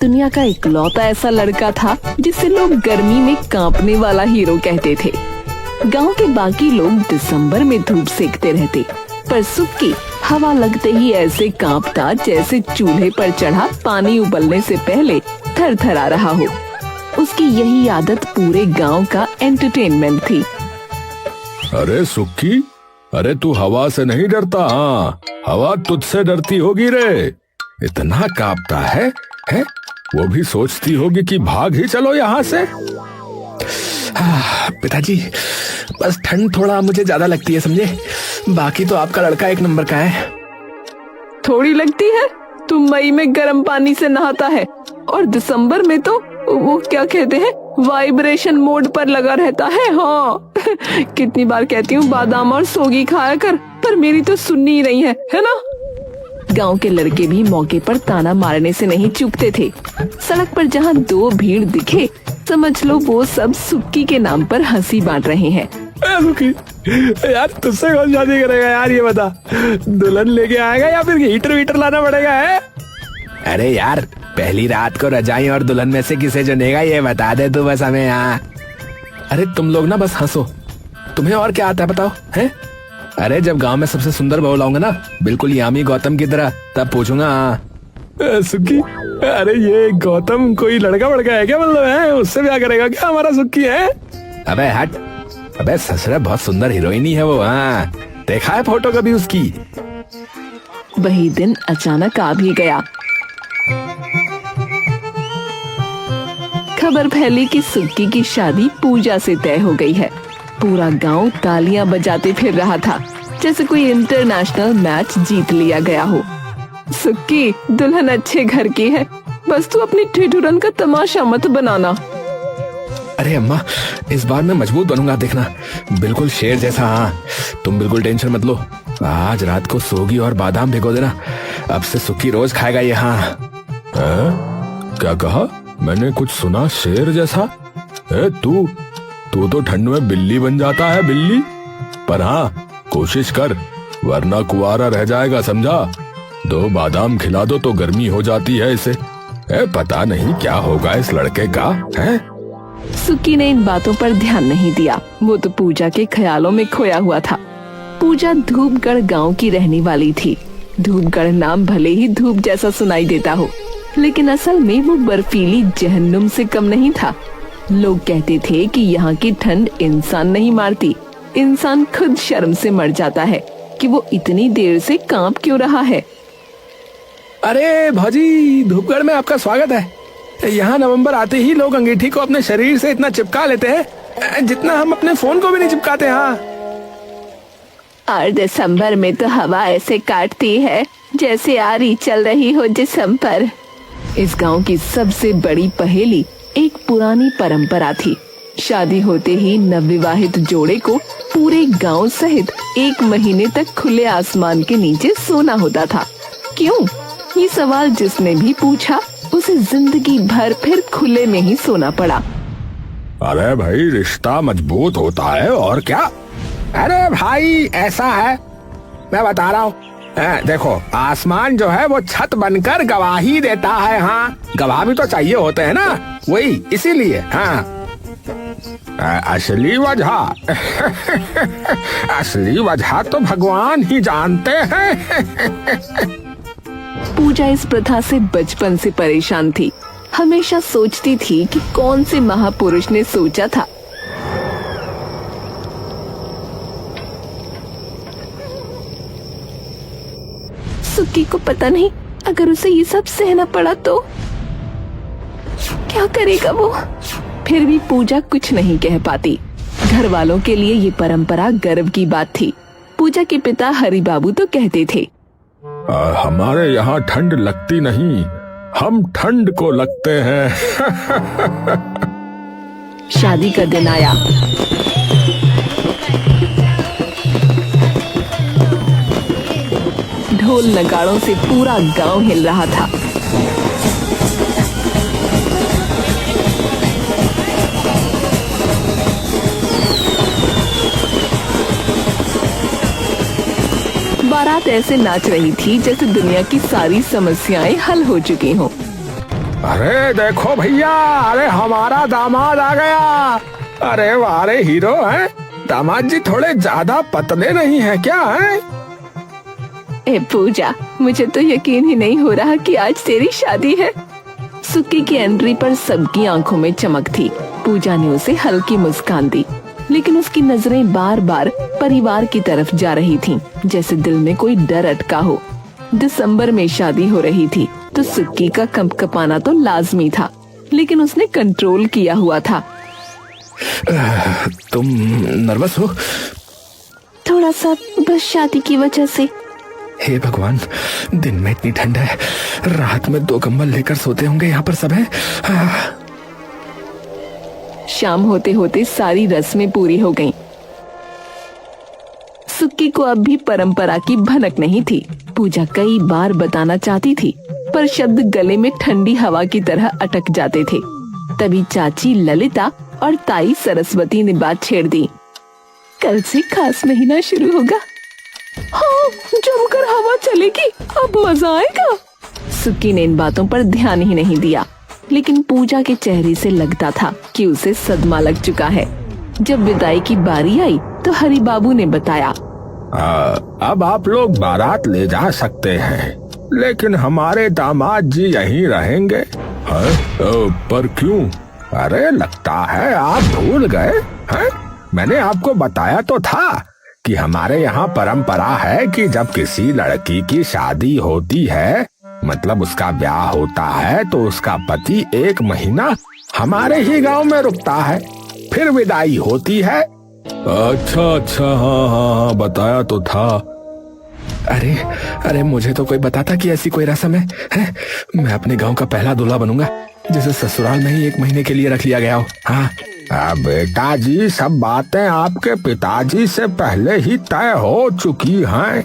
दुनिया का इकलौता ऐसा लड़का था जिसे लोग गर्मी में कांपने वाला हीरो कहते थे। गांव के बाकी लोग दिसंबर में धूप सेकते रहते, पर सुक्की हवा लगते ही ऐसे कांपता जैसे चूल्हे पर चढ़ा पानी उबलने से पहले थरथरा रहा हो। उसकी यही आदत पूरे गांव का एंटरटेनमेंट थी। अरे सुक्की, अरे तू हवा से नहीं डरता? हाँ, हवा तुझसे डरती होगी रे। इतना कांपता है? वो भी सोचती होगी कि भाग ही चलो यहाँ से। पिताजी, बस ठंड थोड़ा मुझे ज्यादा लगती है, समझे? बाकी तो आपका लड़का एक नंबर का है। थोड़ी लगती है? तू मई में गर्म पानी से नहाता है और दिसंबर में तो वो क्या कहते हैं, वाइब्रेशन मोड पर लगा रहता है। हाँ कितनी बार कहती हूँ बादाम और सोगी खाया कर, पर मेरी तो सुननी ही नहीं है ना। गांव के लड़के भी मौके पर ताना मारने से नहीं चूकते थे। सड़क पर जहाँ दो भीड़ दिखे, समझ लो वो सब सुक्की के नाम पर हंसी बांट रहे हैं। यार तुझसे कौन शादी करेगा यार, ये बता। दुल्हन लेके आएगा या फिर हीटर वीटर लाना पड़ेगा है? अरे यार, पहली रात को रजाई और दुल्हन में से किसे चुनेगा ये बता दे तू बस हमें। यहाँ अरे तुम लोग ना बस हंसो, तुम्हें और क्या आता है बताओ है? अरे जब गांव में सबसे सुंदर बहू लाऊंगा ना, बिल्कुल यामी गौतम की तरह, तब पूछूंगा। सुक्की, अरे ये गौतम कोई लड़का बड़का है क्या? मतलब है उससे ब्याह करेगा क्या हमारा सुक्की है? अबे हट, अबे ससुरा बहुत सुंदर हीरोइन ही है वो। हाँ, देखा है फोटो कभी उसकी? वही दिन अचानक आ भी गया। खबर फैली कि सुक्की की शादी पूजा से तय हो गई है। पूरा गांव तालियां बजाते फिर रहा था, जैसे कोई इंटरनेशनल मैच जीत लिया गया हो। सुक्की, दुल्हन अच्छे घर की है, बस तू अपनी ठिठुरन का तमाशा मत बनाना। अरे अम्मा, इस बार मैं मजबूत बनूंगा, देखना, बिल्कुल शेर जैसा। हाँ, तुम बिल्कुल टेंशन मत लो। आज रात को सोगी और बादाम भिगो देना, अब से सुक्की रोज खाएगा ये। हाँ, क्या कहा? मैंने कुछ सुना शेर जैसा? तू तो ठंड में बिल्ली बन जाता है, बिल्ली। पर हाँ, कोशिश कर, वरना कुंवारा रह जाएगा, समझा? 2 बादाम खिला दो तो गर्मी हो जाती है इसे। पता नहीं क्या होगा इस लड़के का है? सुक्की ने इन बातों पर ध्यान नहीं दिया। वो तो पूजा के ख्यालों में खोया हुआ था। पूजा धूपगढ़ गांव की रहने वाली थी। धूपगढ़ नाम भले ही धूप जैसा सुनाई देता हो, लेकिन असल में वो बर्फीली जहन्नुम से कम नहीं था। लोग कहते थे कि यहाँ की ठंड इंसान नहीं मारती, इंसान खुद शर्म से मर जाता है कि वो इतनी देर से कांप क्यों रहा है। अरे भाजी, धूपगढ़ में आपका स्वागत है। यहाँ नवंबर आते ही लोग अंगीठी को अपने शरीर से इतना चिपका लेते हैं जितना हम अपने फोन को भी नहीं चिपकाते। हाँ, और दिसंबर में तो हवा ऐसे काटती है जैसे आरी चल रही हो जिस्म पर। इस गांव की सबसे बड़ी पहेली एक पुरानी परंपरा थी। शादी होते ही नवविवाहित जोड़े को पूरे गांव सहित 1 महीने तक खुले आसमान के नीचे सोना होता था। क्यों? ये सवाल जिसने भी पूछा उसे जिंदगी भर फिर खुले में ही सोना पड़ा। अरे भाई, रिश्ता मजबूत होता है और क्या। अरे भाई, ऐसा है, मैं बता रहा हूँ। देखो, आसमान जो है वो छत बनकर गवाही देता है। हाँ, गवाह भी तो चाहिए होते हैं ना, वही इसीलिए। हाँ, असली वजह असली वजह तो भगवान ही जानते हैं। पूजा इस प्रथा से बचपन से परेशान थी। हमेशा सोचती थी कि कौन से महापुरुष ने सोचा था। सुक्की को पता नहीं, अगर उसे ये सब सहना पड़ा तो क्या करेगा वो। फिर भी पूजा कुछ नहीं कह पाती। घर वालों के लिए ये परंपरा गर्व की बात थी। पूजा के पिता हरि बाबू तो कहते थे, हमारे यहाँ ठंड लगती नहीं, हम ठंड को लगते हैं। शादी का दिन आया। ढोल नगाड़ों से पूरा गांव हिल रहा था। बारात ऐसे नाच रही थी जैसे दुनिया की सारी समस्याएं हल हो चुकी हों। अरे देखो भैया, अरे हमारा दामाद आ गया। अरे वाह रे हीरो है। दामाद जी थोड़े ज्यादा पतले नहीं है क्या है? ए पूजा, मुझे तो यकीन ही नहीं हो रहा कि आज तेरी शादी है। सुक्की की एंट्री पर सबकी आंखों में चमक थी। पूजा ने उसे हल्की मुस्कान दी, लेकिन उसकी नजरें बार बार परिवार की तरफ जा रही थीं, जैसे दिल में कोई डर अटका हो। दिसंबर में शादी हो रही थी तो सुक्की का कंपकपाना तो लाजमी था, लेकिन उसने कंट्रोल किया हुआ था। तुम नर्वस हो? थोड़ा सा, बस शादी की वजह से। हे भगवान, दिन में इतनी ठंड है, रात में 2 कंबल लेकर सोते होंगे यहाँ पर सब है। शाम होते होते सारी रस्में पूरी हो गईं। सुक्की को अब भी परंपरा की भनक नहीं थी। पूजा कई बार बताना चाहती थी, पर शब्द गले में ठंडी हवा की तरह अटक जाते थे। तभी चाची ललिता और ताई सरस्वती ने बात छेड़ दी। कल से खास महीना शुरू होगा। हाँ, जमकर हवा चलेगी, अब मजा आएगा। सुक्की ने इन बातों पर ध्यान ही नहीं दिया, लेकिन पूजा के चेहरे से लगता था कि उसे सदमा लग चुका है। जब विदाई की बारी आई तो हरि बाबू ने बताया, अब आप लोग बारात ले जा सकते हैं, लेकिन हमारे दामाद जी यहीं रहेंगे। पर क्यों? अरे लगता है आप भूल गए हैं? मैंने आपको बताया तो था कि हमारे यहाँ परंपरा है कि जब किसी लड़की की शादी होती है, मतलब उसका ब्याह होता है, तो उसका पति 1 महीना हमारे ही गांव में रुकता है, फिर विदाई होती है। अच्छा, हाँ, बताया तो था। अरे मुझे तो कोई बताता कि ऐसी कोई रस्म है? मैं अपने गांव का पहला दूल्हा बनूंगा, जिसे ससुराल में ही 1 महीने के लिए रख लिया गया हो। हाँ बेटा जी, सब बातें आपके पिताजी से पहले ही तय हो चुकी हैं।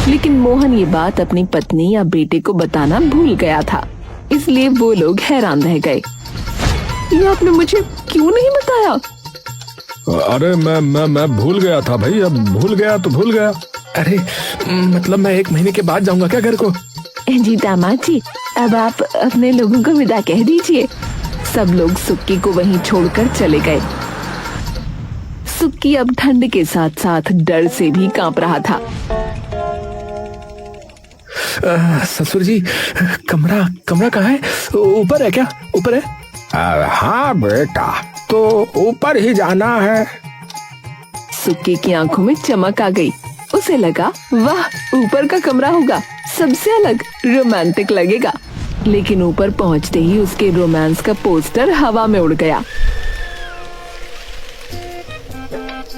लेकिन मोहन ये बात अपनी पत्नी या बेटे को बताना भूल गया था, इसलिए वो लोग हैरान रह गए। ये आपने मुझे क्यों नहीं बताया? अरे मैं भूल गया था भाई, अब भूल गया तो भूल गया। अरे मतलब मैं 1 महीने के बाद जाऊंगा क्या घर को? जी दामाद जी, अब आप अपने लोगों को विदा कह दीजिए। सब लोग सुक्की को वहीं छोड़कर चले गए। सुक्की अब ठंड के साथ साथ डर से भी कांप रहा था। ससुर जी, कमरा कहाँ है? ऊपर है क्या? ऊपर है? हाँ बेटा, तो ऊपर ही जाना है। सुक्की की आंखों में चमक आ गई। उसे लगा, वाह, ऊपर का कमरा होगा, सबसे अलग, रोमांटिक लगेगा। लेकिन ऊपर पहुंचते ही उसके रोमांस का पोस्टर हवा में उड़ गया।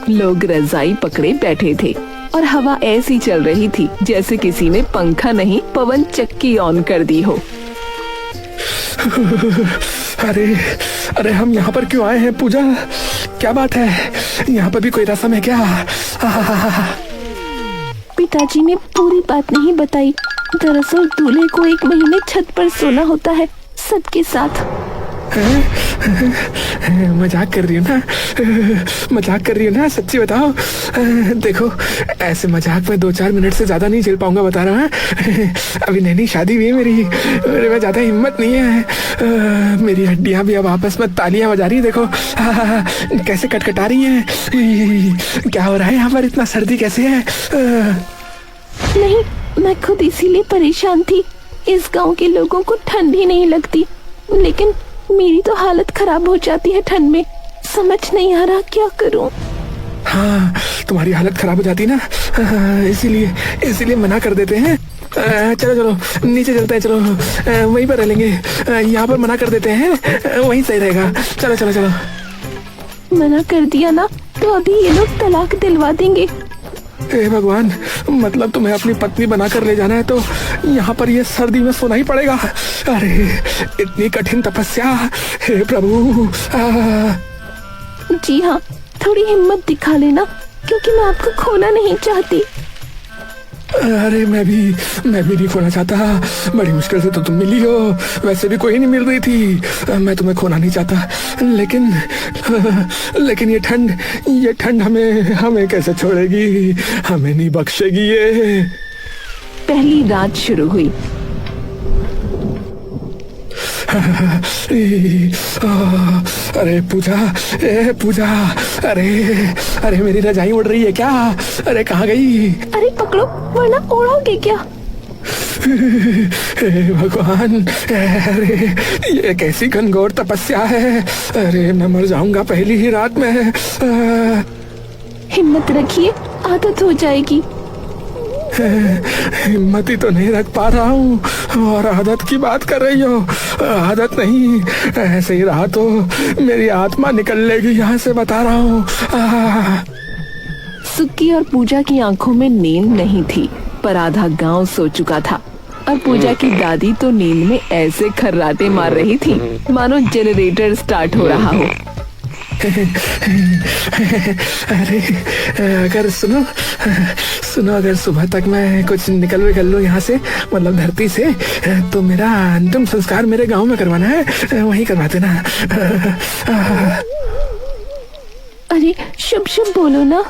लोग रजाई पकड़े बैठे थे और हवा ऐसी चल रही थी जैसे किसी ने पंखा नहीं, पवन चक्की ऑन कर दी हो। अरे हम यहाँ पर क्यों आए हैं पूजा? क्या बात है? यहाँ पर भी कोई रस्म है क्या? पिताजी ने पूरी बात नहीं बताई। दरअसल दूल्हे को 1 महीने छत पर सोना होता है सबके साथ। मजाक कर रही हो ना? सच्ची बताओ। देखो, ऐसे मजाक में 2-4 मिनट से ज्यादा नहीं झेल पाऊंगा, बता रहा हूँ। अभी नई शादी हुई है मेरे में ज्यादा हिम्मत नहीं है। मेरी हड्डियां भी अब आपस में तालियां बजा रही है। देखो कैसे कटकटा रही हैं। क्या हो रहा है यहाँ पर? इतना सर्दी कैसे है? नहीं, मैं खुद इसीलिए परेशान थी। इस गांव के लोगों को ठंड ही नहीं लगती, लेकिन मेरी तो हालत खराब हो जाती है ठंड में। समझ नहीं आ रहा क्या करूं। हाँ, तुम्हारी हालत खराब हो जाती है ना, इसीलिए मना कर देते हैं। चलो नीचे चलते हैं, चलो वहीं पर रह लेंगे। यहाँ पर मना कर देते हैं, वहीं सही रहेगा। चलो। मना कर दिया ना तो अभी ये लोग तलाक दिलवा देंगे। हे भगवान, मतलब तुम्हें अपनी पत्नी बनाकर ले जाना है तो यहाँ पर ये सर्दी में सोना ही पड़ेगा। अरे इतनी कठिन तपस्या, हे प्रभु। जी हाँ, थोड़ी हिम्मत दिखा लेना, क्योंकि मैं आपको खोना नहीं चाहती। अरे मैं भी नहीं खोना चाहता। बड़ी मुश्किल से तो तुम मिली हो, वैसे भी कोई नहीं मिल रही थी। मैं तुम्हें खोना नहीं चाहता, लेकिन ये ठंड हमें कैसे छोड़ेगी? हमें नहीं बख्शेगी ये। पहली रात शुरू हुई। अरे पूजा, ए पूजा, अरे अरे मेरी रजाई उड़ रही है क्या? अरे कहाँ गई? अरे पकड़ो वरना उड़ोगे क्या? हे भगवान, अरे ये कैसी घनघोर तपस्या है। अरे मैं मर जाऊंगा पहली ही रात में। हिम्मत रखिए, आदत हो जाएगी। हिम्मत ही तो नहीं रख पा रहा हूँ और आदत की बात कर रही हो। आदत नहीं, ऐसे ही रहा तो मेरी आत्मा निकल लेगी यहाँ से, बता रहा हूँ। सुक्की और पूजा की आंखों में नींद नहीं थी, पर आधा गांव सो चुका था और पूजा की दादी तो नींद में ऐसे खर्राटे मार रही थी मानो जनरेटर स्टार्ट हो रहा हो। अरे अगर सुनो, अगर सुबह तक मैं कुछ निकल लूँ यहाँ से, मतलब धरती से, तो मेरा अंतिम संस्कार मेरे गांव में करवाना है, वहीं करवा देना। अरे शुभ शुभ बोलो ना।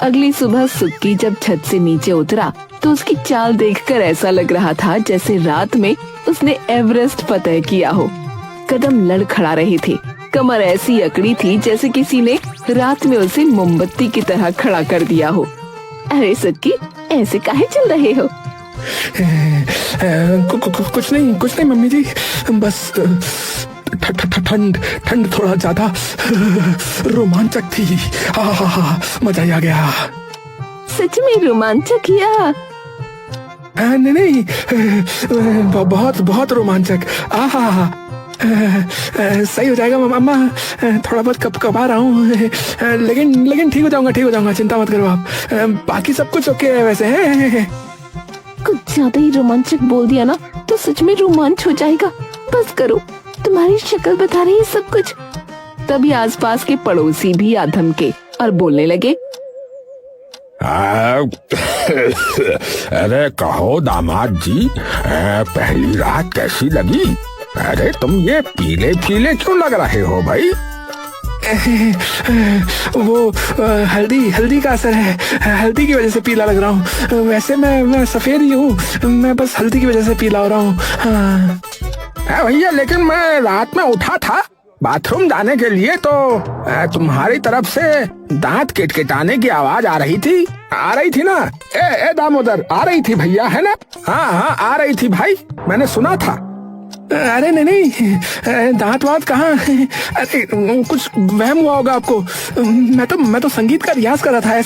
अगली सुबह सुक्की जब छत से नीचे उतरा तो उसकी चाल देखकर ऐसा लग रहा था जैसे रात में उसने एवरेस्ट फतह किया हो। कदम लड़ खड़ा रही थी, कमर ऐसी अकड़ी थी जैसे किसी ने रात में उसे मोमबत्ती की तरह खड़ा कर दिया हो। अरे सुक्की, ऐसे काहे चल रहे हो? कुछ नहीं मम्मी जी, बस ठंड थोड़ा ज्यादा रोमांचक थी। मजा ही आ गया। सच में रोमांचक या? नहीं, बहुत रोमांचक। सही हो जाएगा मम्मा, थोड़ा बहुत कपा रहा हूँ, लेकिन ठीक हो जाऊंगा, चिंता मत करो आप। बाकी सब कुछ ओके है वैसे है। कुछ ज्यादा ही रोमांचक बोल दिया ना तो सच में रोमांच हो जाएगा। बस करो, तुम्हारी शक्ल बता रही है सब कुछ। तभी आसपास के पड़ोसी भी आधम के और बोलने लगे, अरे कहो दामाद जी, पहली रात कैसी लगी? अरे तुम ये पीले क्यों लग रहे हो भाई? वो हल्दी का असर है, हल्दी की वजह से पीला लग रहा हूँ। वैसे मैं सफेद ही हूँ, मैं बस हल्दी की वजह से पीला हो रहा हूँ। भैया, लेकिन मैं रात में उठा था बाथरूम जाने के लिए, तो तुम्हारी तरफ से दांत किटकिटाने की आवाज आ रही थी ना? ए दामोदर, आ रही थी भैया, है ना? हाँ आ रही थी भाई, मैंने सुना था। अरे नहीं, दांत वात कहाँ? अरे कुछ वहम हुआ होगा आपको। मैं तो संगीत का रियाज कर रहा था,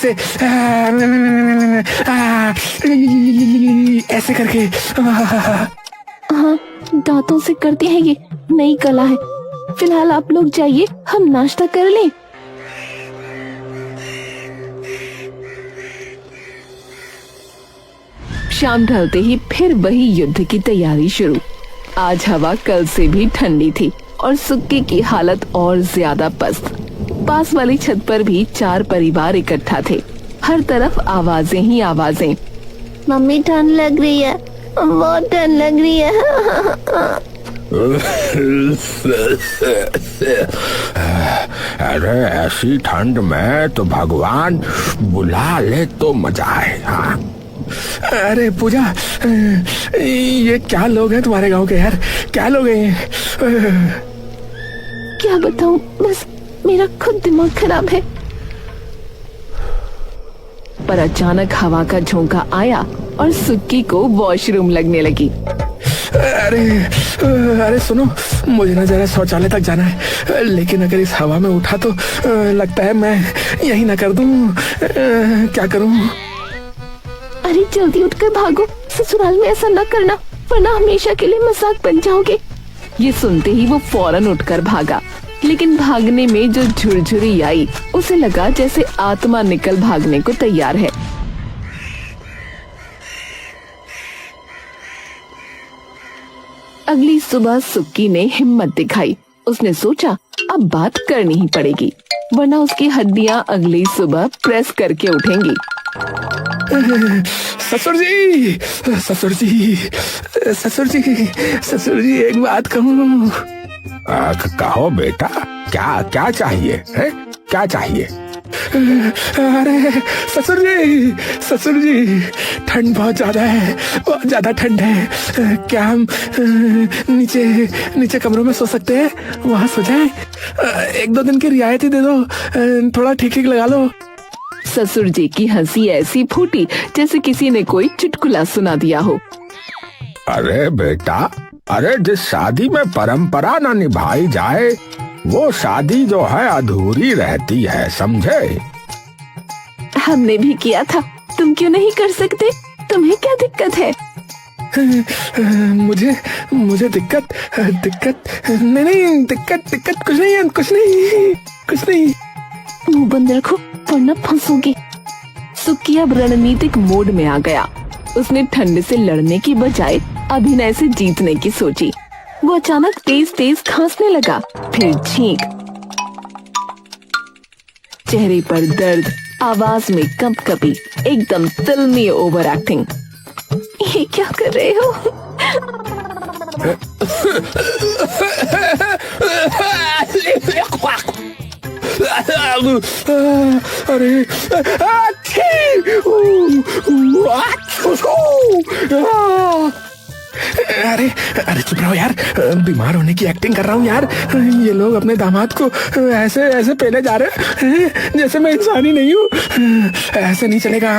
ऐसे करके। हाँ, दांतों से करते हैं, ये नई कला है। फिलहाल आप लोग जाइए, हम नाश्ता कर लें। शाम ढलते ही फिर वही युद्ध की तैयारी शुरू। आज हवा कल से भी ठंडी थी और सुक्की की हालत और ज्यादा पस्त। पास वाली छत पर भी 4 परिवार इकट्ठा थे, हर तरफ आवाजें ही आवाजें। मम्मी, ठंड लग रही है, बहुत ठंड लग रही है। अरे ऐसी ठंड में तो भगवान बुला ले तो मजा है। हाँ, अरे पूजा, ये क्या लोग हैं तुम्हारे गांव के यार? क्या लोग हैं ये? क्या बताऊं, बस मेरा खुद दिमाग खराब है। पर अचानक हवा का झोंका आया और सुक्की को वॉशरूम लगने लगी। अरे सुनो, मुझे ना जरा शौचालय तक जाना है, लेकिन अगर इस हवा में उठा तो लगता है मैं यही ना कर दूं। क्या करूं? अरे जल्दी उठकर भागो, ससुराल में ऐसा न करना वरना हमेशा के लिए मजाक बन जाओगे। ये सुनते ही वो फौरन उठकर भागा, लेकिन भागने में जो झुरझुरी आई उसे लगा जैसे आत्मा निकल भागने को तैयार है। अगली सुबह सुक्की ने हिम्मत दिखाई। उसने सोचा अब बात करनी ही पड़ेगी, वरना उसकी हड्डियां अगली सुबह प्रेस करके उठेंगी। ससुर जी, एक बात कहूँ? कहो बेटा, क्या चाहिए है? क्या चाहिए? अरे ससुर जी ठंड बहुत ज्यादा है, बहुत ज्यादा ठंड है। क्या हम नीचे नीचे कमरों में सो सकते हैं? वहां सो जाएं? 1-2 दिन की रियायत ही दे दो, थोड़ा ठीक ठीक लगा लो। ससुर जी की हंसी ऐसी फूटी जैसे किसी ने कोई चुटकुला सुना दिया हो। अरे बेटा, अरे जिस शादी में परंपरा ना निभाई जाए वो शादी जो है अधूरी रहती है, समझे? हमने भी किया था, तुम क्यों नहीं कर सकते? तुम्हें क्या दिक्कत है? मुझे दिक्कत नहीं, दिक्कत कुछ नहीं। मुंह बंद रखो वरना फंसोगे। सुक्की अब रणनीतिक मोड में आ गया। उसने ठंड से लड़ने की बजाय अभिनय से जीतने की सोची। वो अचानक तेज तेज खांसने लगा, फिर छींक, चेहरे पर दर्द, आवाज में कंपकपी, एकदम फिल्मी ओवर एक्टिंग। ये क्या कर रहे हो? अरे अरे चुप रहो यार, बीमार होने की एक्टिंग कर रहा हूँ यार। ये लोग अपने दामाद को ऐसे पहले जा रहे हैं जैसे मैं इंसान ही नहीं हूँ। ऐसे नहीं चलेगा।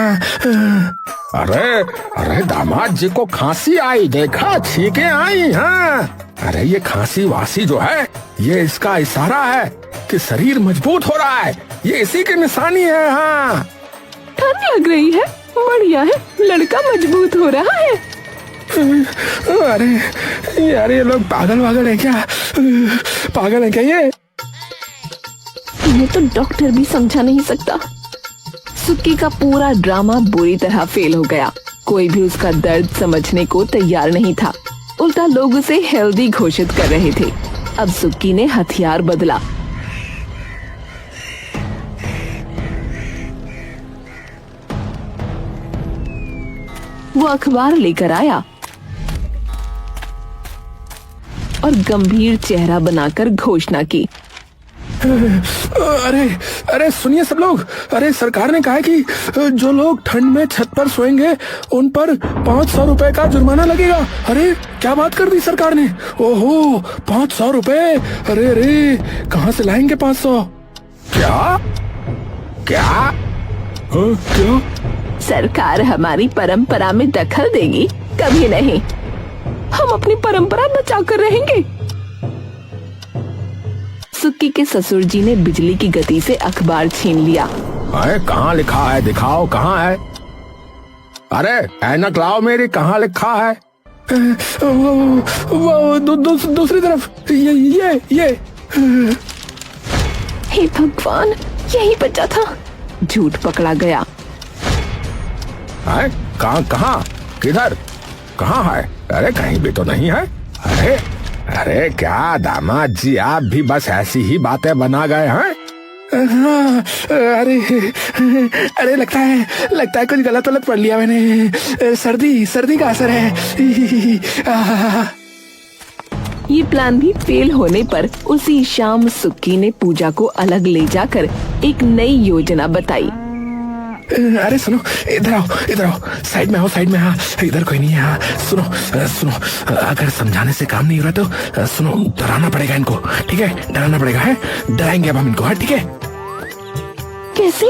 अरे दामाद जी को खांसी आई, देखा? छींकें आई। हाँ, अरे ये खांसी वासी जो है ये इसका इशारा है कि शरीर मजबूत हो रहा है, ये इसी की निशानी है। हाँ, ठंड लग रही है, बढ़िया है, लड़का मजबूत हो रहा है। अरे यार ये लोग पागल है क्या? पागल है क्या ये? इन्हें तो डॉक्टर भी समझा नहीं सकता। सुक्की का पूरा ड्रामा बुरी तरह फेल हो गया। कोई भी उसका दर्द समझने को तैयार नहीं था। उल्टा लोग उसे हेल्दी घोषित कर रहे थे। अब सुक्की ने हथियार बदला। वो अखबार लेकर आया और गंभीर चेहरा बनाकर घोषणा की। अरे सुनिए सब लोग, अरे सरकार ने कहा है कि जो लोग ठंड में छत पर सोएंगे उन पर 500 रुपए का जुर्माना लगेगा। अरे क्या बात कर दी सरकार ने? ओहो, 500 रुपए! अरे कहाँ से लाएंगे 500? क्या? क्या? सरकार हमारी परंपरा में दखल देगी? कभी नहीं। हम अपनी परंपरा बचा कर रहेंगे। सुक्की के ससुर जी ने बिजली की गति से अखबार छीन लिया। कहाँ लिखा है? दिखाओ, कहाँ है? अरे ऐनक लाओ मेरी, कहाँ लिखा है? वो दूसरी तरफ। ये हे भगवान, यही बचा था। झूठ पकड़ा गया। कहाँ? किधर? कहाँ है? अरे कहीं भी तो नहीं है। अरे क्या दामाद जी, आप भी बस ऐसी ही बातें बना गए हैं? हाँ, अरे लगता है कुछ गलत पढ़ लिया मैंने। सर्दी का असर है। ये प्लान भी फेल होने पर उसी शाम सुक्की ने पूजा को अलग ले जाकर एक नई योजना बताई। अरे सुनो, इधर आओ, साइड में हाँ, इधर कोई नहीं है। हाँ, सुनो, अगर समझाने से काम नहीं हो रहा तो सुनो, डराना पड़ेगा इनको, ठीक है? डराना पड़ेगा, है? डराएंगे अब हम इनको, हाँ, ठीक है? कैसे?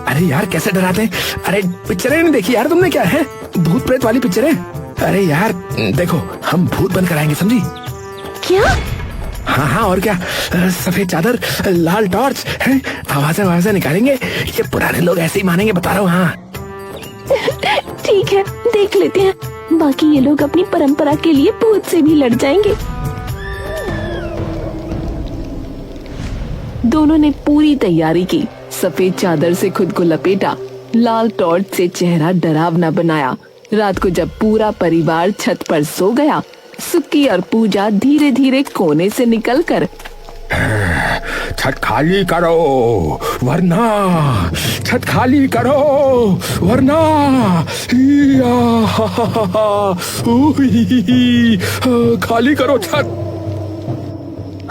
अरे यार कैसे डराते हैं? अरे पिक्चरें नहीं देखी यार तुमने? क्या है, भूत प्रेत वाली पिक्चरें? अरे यार देखो, हम भूत बन कर आएंगे, समझी? क्या? हाँ, और क्या? सफेद चादर, लाल टॉर्च, है? आवाजें निकालेंगे। ये पुराने लोग ऐसे ही मानेंगे, बता रहा हूँ। हाँ ठीक है, देख लेते हैं। बाकी ये लोग अपनी परंपरा के लिए भूत से भी लड़ जाएंगे। दोनों ने पूरी तैयारी की। सफेद चादर से खुद को लपेटा, लाल टॉर्च से चेहरा डरावना बनाया। रात को जब पूरा परिवार छत पर सो गया, सुक्की और पूजा धीरे धीरे कोने से निकलकर छत खाली करो वरना खाली करो छत।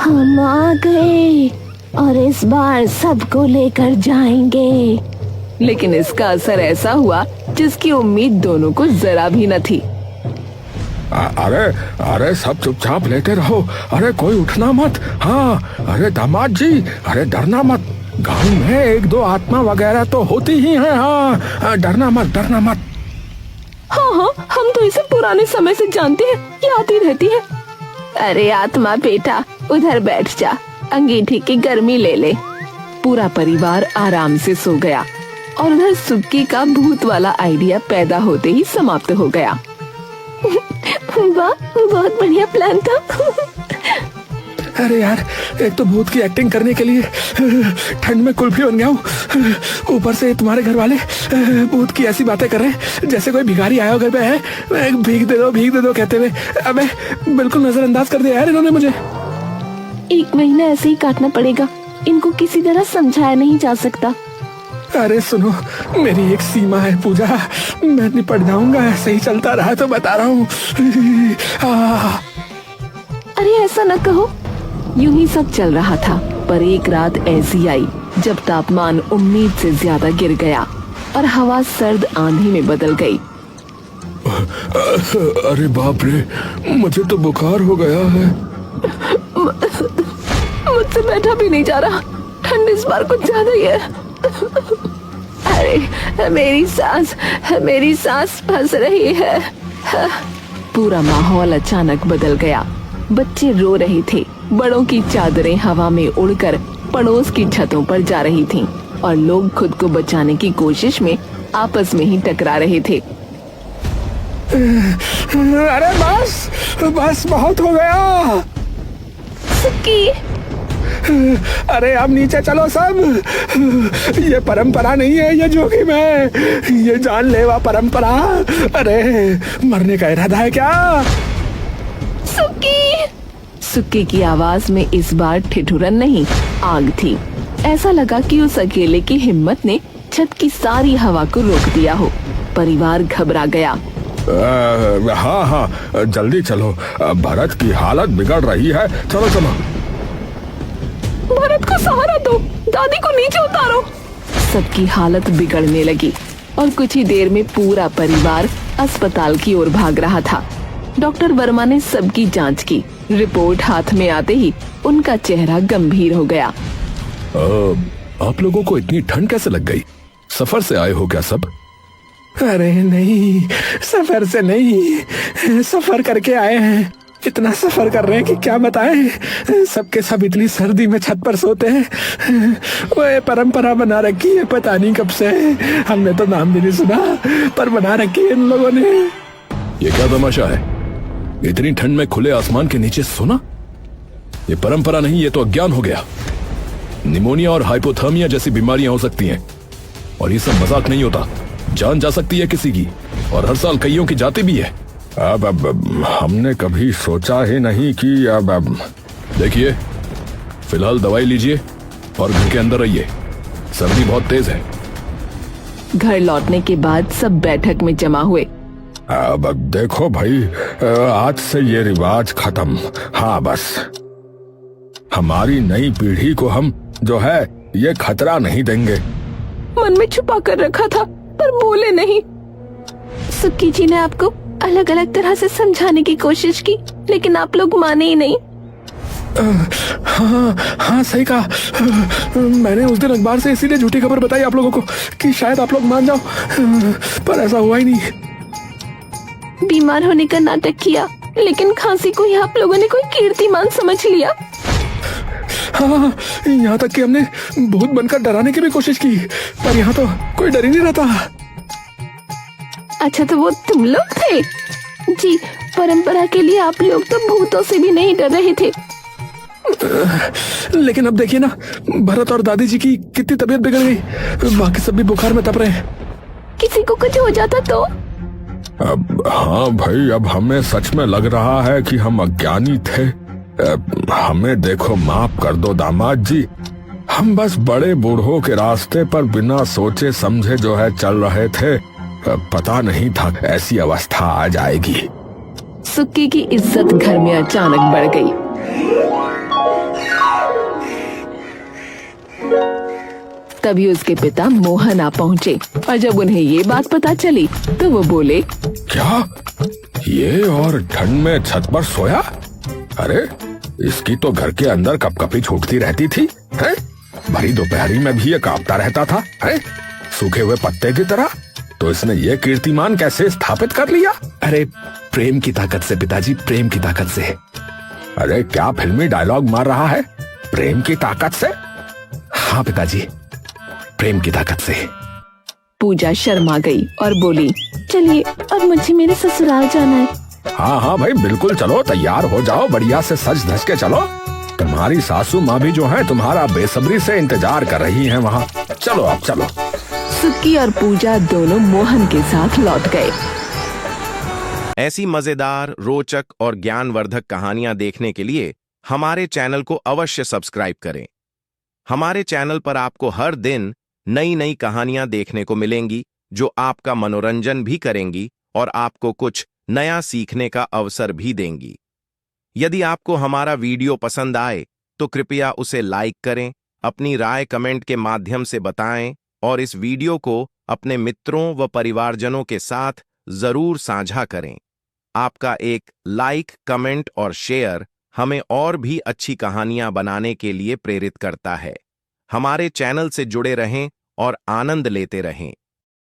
हम आ गए, और इस बार सबको लेकर जाएंगे। लेकिन इसका असर ऐसा हुआ जिसकी उम्मीद दोनों को जरा भी न थी। अरे अरे सब चुपचाप लेटे रहो, अरे कोई उठना मत। हाँ अरे दामाद जी, अरे डरना मत, गांव में एक दो आत्मा वगैरह तो होती ही हैं। हाँ डरना मत, डरना मत। हाँ हाँ, हम तो इसे पुराने समय से जानते हैं, ये आती रहती है। अरे आत्मा बेटा, उधर बैठ जा, अंगीठी की गर्मी ले ले। पूरा परिवार आराम से सो गया और उधर सुक्की का भूत वाला आइडिया पैदा होते ही समाप्त हो गया। वाह, बहुत बढ़िया प्लान था। अरे यार, एक तो भूत की एक्टिंग करने के लिए ठंड में कुल्फी बन गया हूँ, ऊपर से तुम्हारे घर वाले भूत की ऐसी बातें कर रहे हैं जैसे कोई भिखारी आया हो घर पे है। भीख दे दो कहते हुए अबे बिल्कुल नजरअंदाज कर दिया यार इन्होंने मुझे। 1 महीना ऐसे ही काटना पड़ेगा, इनको किसी तरह समझाया नहीं जा सकता। अरे सुनो, मेरी एक सीमा है पूजा, मैं निपट जाऊंगा, ऐसे ही चलता रहा तो बता रहा हूँ। अरे ऐसा न कहो। यूं ही सब चल रहा था, पर एक रात ऐसी आई जब तापमान उम्मीद से ज्यादा गिर गया और हवा सर्द आंधी में बदल गई। अरे बाप रे, मुझे तो बुखार हो गया है। मुझसे बैठा भी नहीं जा रहा, ठंड इस बार कुछ ज्यादा ही है। अरे मेरी सांस फंस रही है। पूरा माहौल अचानक बदल गया। बच्चे रो रहे थे, बड़ों की चादरें हवा में उड़कर पड़ोस की छतों पर जा रही थीं और लोग खुद को बचाने की कोशिश में आपस में ही टकरा रहे थे। अरे बस बहुत हो गया। सुक्की, अरे अब नीचे चलो सब, ये परंपरा नहीं है, ये जोखिम है, ये जानलेवा परंपरा। अरे मरने का इरादा है क्या? सुक्की की आवाज में इस बार ठिठुरन नहीं, आग थी। ऐसा लगा कि उस अकेले की हिम्मत ने छत की सारी हवा को रोक दिया हो। परिवार घबरा गया। हाँ जल्दी चलो, भरत की हालत बिगड़ रही है, चलो चलो। भरत को सहारा दो, दादी को नीचे उतारो। सबकी हालत बिगड़ने लगी और कुछ ही देर में पूरा परिवार अस्पताल की ओर भाग रहा था। डॉक्टर वर्मा ने सबकी जांच की। रिपोर्ट हाथ में आते ही उनका चेहरा गंभीर हो गया। आप लोगों को इतनी ठंड कैसे लग गई? सफर से आए हो क्या सब? अरे नहीं, सफर से नहीं, सफर करके आए हैं। इतना सफर कर रहे हैं कि क्या बताएं। सबके सब इतनी सर्दी में छत पर सोते हैं। वो परंपरा बना रखी है, पता नहीं कब से, हमने तो नाम भी नहीं सुना, पर बना रखी है इन लोगों ने। ये क्या तमाशा है? इतनी ठंड में खुले आसमान के नीचे सोना? ये परंपरा नहीं, ये तो अज्ञान हो गया। निमोनिया और हाइपोथर्मिया जैसी बीमारियां हो सकती हैं और ये सब मजाक नहीं होता। जान जा सकती है किसी की, और हर साल कईयों की जाती भी है। अब हमने कभी सोचा ही नहीं कि अब देखिए, फिलहाल दवाई लीजिए और घर के अंदर रहिए, सर्दी बहुत तेज है। घर लौटने के बाद सब बैठक में जमा हुए। अब देखो भाई, आज से ये रिवाज खत्म। हाँ बस, हमारी नई पीढ़ी को हम जो है ये खतरा नहीं देंगे। मन में छुपा कर रखा था पर बोले नहीं। सुक्की जी ने आपको अलग अलग तरह से समझाने की कोशिश की, लेकिन आप लोग माने ही नहीं। हाँ सही कहा। मैंने उस दिन अखबार से इसीलिए झूठी खबर बताई आप लोगों को कि शायद आप लोग मान जाओ, पर ऐसा हुआ ही नहीं। बीमार होने का नाटक किया, लेकिन खांसी को ही आप लोगों ने कोई कीर्तिमान समझ लिया। हाँ, यहाँ तक कि हमने भूत बनकर डराने की भी कोशिश की, पर यहाँ तो कोई डर ही नहीं रहता। अच्छा, तो वो तुम लोग थे? जी, परंपरा के लिए आप लोग तो भूतों से भी नहीं डर रहे थे। लेकिन अब देखिए ना, भरत और दादी जी की कितनी तबीयत बिगड़ गई, बाकी सब भी बुखार में तप रहे हैं। किसी को कुछ हो जाता तो? अब हाँ भाई, अब हमें सच में लग रहा है कि हम अज्ञानी थे। हमें देखो, माफ कर दो दामाद जी, हम बस बड़े बूढ़ों के रास्ते पर बिना सोचे समझे जो है चल रहे थे। पता नहीं था ऐसी अवस्था आ जाएगी। सुक्की की इज्जत घर में अचानक बढ़ गई। तभी उसके पिता मोहन आ पहुँचे और जब उन्हें ये बात पता चली तो वो बोले, क्या ये और ठंड में छत पर सोया? अरे इसकी तो घर के अंदर कपकपी छूटती रहती थी, हैं? भरी दोपहरी में भी ये कांपता रहता था, हैं? सूखे हुए पत्ते की तरह। तो इसने ये कीर्तिमान कैसे स्थापित कर लिया? अरे प्रेम की ताकत से पिताजी, प्रेम की ताकत से। अरे क्या फिल्मी डायलॉग मार रहा है? प्रेम की ताकत से? हाँ पिताजी, प्रेम की ताकत से। पूजा शर्मा गई और बोली, चलिए अब मुझे मेरे ससुराल जाना है। हाँ हाँ भाई बिल्कुल चलो, तैयार हो जाओ, बढ़िया से सज धज के चलो। तुम्हारी सासू माँ भी जो है तुम्हारा बेसब्री से इंतजार कर रही हैं वहाँ। चलो अब चलो। सुक्की और पूजा दोनों मोहन के साथ लौट गए। ऐसी मजेदार, रोचक और ज्ञानवर्धक कहानियां देखने के लिए हमारे चैनल को अवश्य सब्सक्राइब करें। हमारे चैनल पर आपको हर दिन नई नई कहानियां देखने को मिलेंगी जो आपका मनोरंजन भी करेंगी और आपको कुछ नया सीखने का अवसर भी देंगी। यदि आपको हमारा वीडियो पसंद आए तो कृपया उसे लाइक करें, अपनी राय कमेंट के माध्यम से बताएं और इस वीडियो को अपने मित्रों व परिवारजनों के साथ जरूर साझा करें। आपका एक लाइक, कमेंट और शेयर हमें और भी अच्छी कहानियां बनाने के लिए प्रेरित करता है। हमारे चैनल से जुड़े रहें और आनंद लेते रहें।